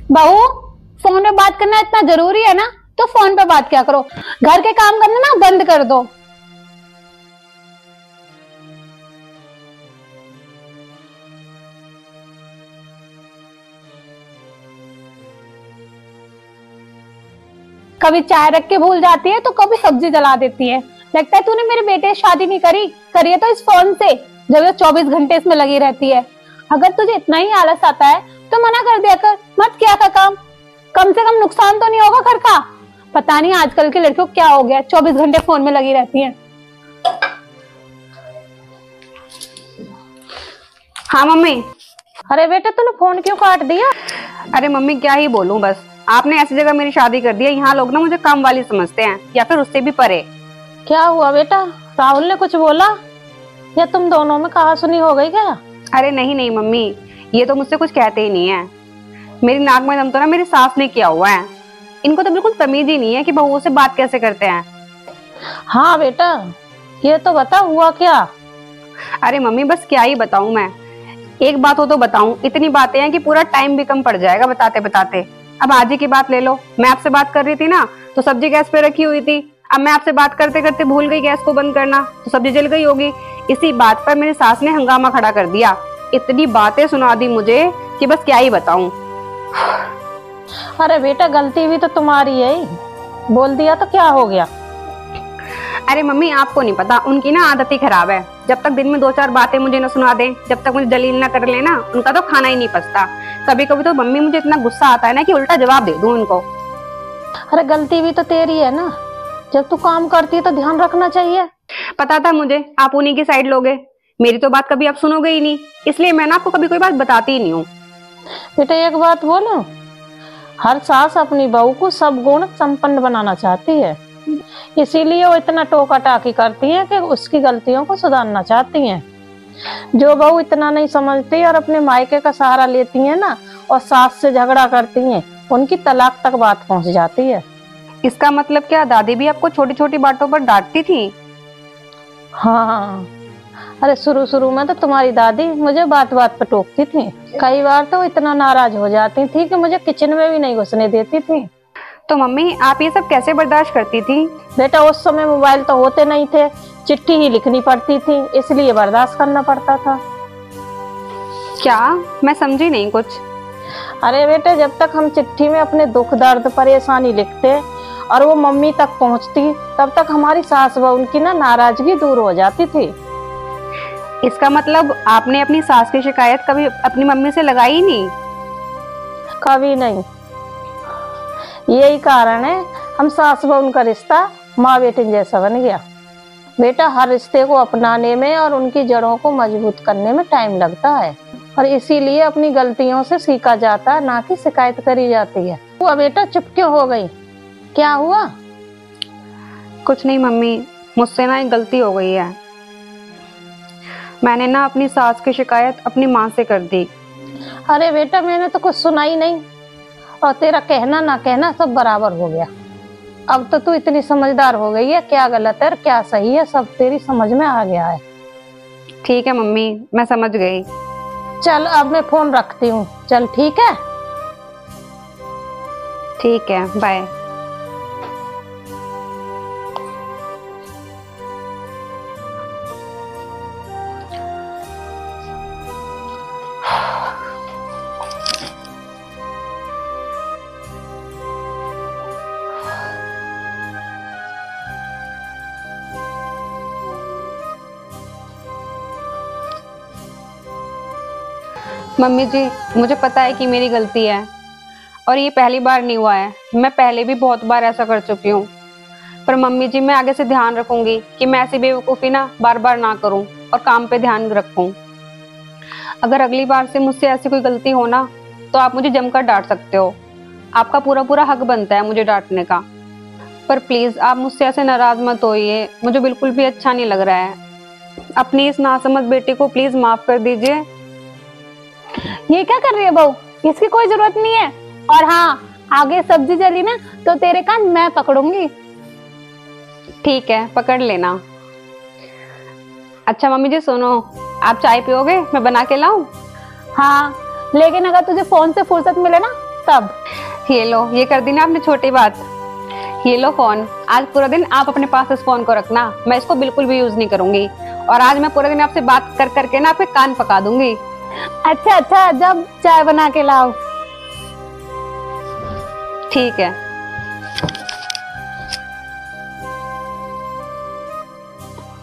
बहू, फोन पे बात करना इतना जरूरी है ना, तो फोन पे बात क्या करो, घर के काम करना ना बंद कर दो। कभी चाय रख के भूल जाती है तो कभी सब्जी जला देती है। लगता है तूने मेरे बेटे से शादी नहीं करी, करी है तो इस फोन से, जब ये 24 घंटे इसमें लगी रहती है। अगर तुझे इतना ही आलस आता है तो मना कर दिया कर, मत किया का काम। कम से कम नुकसान तो नहीं होगा घर का। पता नहीं आजकल की लड़कियों को क्या हो गया, 24 घंटे फोन में लगी रहती है। हाँ मम्मी। अरे बेटा, तूने फोन क्यों काट दिया? अरे मम्मी क्या ही बोलूं, बस आपने ऐसी जगह मेरी शादी कर दी है, यहाँ लोग ना मुझे काम वाली समझते हैं या फिर उससे भी परे। क्या हुआ बेटा, राहुल ने कुछ बोला या तुम दोनों में कहासुनी हो गई क्या? अरे नहीं नहीं मम्मी, ये तो मुझसे कुछ कहते ही नहीं है। मेरी नाक में दम तो ना मेरी सास ने किया हुआ है। इनको तो बिल्कुल तमीज ही नहीं है कि बहुओं से बात कैसे करते हैं। हाँ बेटा, ये तो बता हुआ क्या? अरे मम्मी बस क्या ही बताऊं मैं, एक बात हो तो बताऊं, इतनी बातें हैं कि पूरा टाइम भी कम पड़ जाएगा बताते बताते। अब आज ही की बात ले लो, मैं आपसे बात कर रही थी ना तो सब्जी गैस पे रखी हुई थी। अब मैं आपसे बात करते करते भूल गई गैस को बंद करना, तो सब्जी जल गई होगी। इसी बात पर मेरी सास ने हंगामा खड़ा कर दिया, इतनी बातें सुना दी मुझे कि बस क्या ही बताऊं। अरे बेटा, गलती भी तो तुम्हारी है, बोल दिया तो क्या हो गया। अरे मम्मी आपको नहीं पता, उनकी ना आदत ही खराब है। जब तक दिन में 2-4 बातें मुझे न सुना दें, जब तक मुझे दलील ना कर लेना, उनका तो खाना ही नहीं पचता। कभी कभी तो मम्मी मुझे इतना गुस्सा आता है ना कि उल्टा जवाब दे दूं उनको। अरे गलती भी तो तेरी है ना, जब तू काम करती है तो ध्यान रखना चाहिए। पता था मुझे आप उन्हीं की साइड लोगे, मेरी तो बात कभी आप सुनोगे ही नहीं, इसलिए मैं ना आपको कभी कोई बात बताती ही नहीं हूँ। बेटा एक बात बोलो, हर सास अपनी बहू को सब गुण संपन्न बनाना चाहती है, इसीलिए वो इतना टोका टाकी करती है कि उसकी गलतियों को सुधारना चाहती हैं। जो बहू इतना नहीं समझती और अपने मायके का सहारा लेती है ना और सास से झगड़ा करती हैं, उनकी तलाक तक बात पहुंच जाती है। इसका मतलब क्या दादी भी आपको छोटी छोटी बातों पर डांटती थी? हाँ, अरे शुरू शुरू में तो तुम्हारी दादी मुझे बात बात पर टोकती थी। कई बार तो इतना नाराज हो जाती थी कि मुझे किचन में भी नहीं घुसने देती थी। तो मम्मी आप ये सब कैसे बर्दाश्त करती थी? बेटा उस समय मोबाइल तो होते नहीं थे, चिट्ठी ही लिखनी पड़ती थी, इसलिए बर्दाश्त करना पड़ता था। क्या? मैं समझी नहीं कुछ। अरे बेटे, जब तक हम चिट्ठी में अपने दुख दर्द परेशानी लिखते और वो मम्मी तक पहुंचती, तब तक हमारी सास व उनकी ना नाराजगी दूर हो जाती थी। इसका मतलब आपने अपनी सास की शिकायत कभी अपनी मम्मी से लगाई ही नहीं? कभी नहीं। यही कारण है हम सास व उनका रिश्ता माँ बेटे जैसा बन गया। बेटा हर रिश्ते को अपनाने में और उनकी जड़ों को मजबूत करने में टाइम लगता है, और इसीलिए अपनी गलतियों से सीखा जाता है, ना कि शिकायत करी जाती है। हुआ बेटा, चुप क्यों हो गई, क्या हुआ? कुछ नहीं मम्मी, मुझसे ना एक गलती हो गई है। मैंने ना अपनी सास की शिकायत अपनी माँ से कर दी। अरे बेटा, मैंने तो कुछ सुना ही नहीं, और तेरा कहना ना कहना सब बराबर हो गया। अब तो तू इतनी समझदार हो गई है, क्या गलत है और क्या सही है सब तेरी समझ में आ गया है। ठीक है मम्मी, मैं समझ गई। चल अब मैं फोन रखती हूँ, चल ठीक है। ठीक है, बाय। मम्मी जी मुझे पता है कि मेरी गलती है, और ये पहली बार नहीं हुआ है, मैं पहले भी बहुत बार ऐसा कर चुकी हूँ। पर मम्मी जी मैं आगे से ध्यान रखूंगी कि मैं ऐसी बेवकूफ़ी ना बार बार ना करूँ और काम पे ध्यान रखूँ। अगर अगली बार से मुझसे ऐसी कोई गलती हो ना तो आप मुझे जमकर डांट सकते हो, आपका पूरा पूरा हक बनता है मुझे डांटने का। पर प्लीज़ आप मुझसे ऐसे नाराज मत होइए, मुझे बिल्कुल भी अच्छा नहीं लग रहा है। अपनी इस नासमझ बेटी को प्लीज़ माफ़ कर दीजिए। ये क्या कर रही है बहू, इसकी कोई जरूरत नहीं है। और हाँ, आगे सब्जी जली ना तो तेरे कान मैं पकड़ूंगी। ठीक है, पकड़ लेना। अच्छा मम्मी जी सुनो, आप चाय पियोगे? मैं बना के लाऊं? हाँ, लेकिन अगर तुझे फोन से फुर्सत मिले ना तब। ये लो, ये कर दी ना आपने छोटी बात। ये लो फोन, आज पूरा दिन आप अपने पास इस फोन को रखना, मैं इसको बिल्कुल भी यूज नहीं करूंगी। और आज मैं पूरे दिन आपसे बात कर करके ना आपके कान पका दूंगी। अच्छा अच्छा, जब चाय बना के लाओ। ठीक है।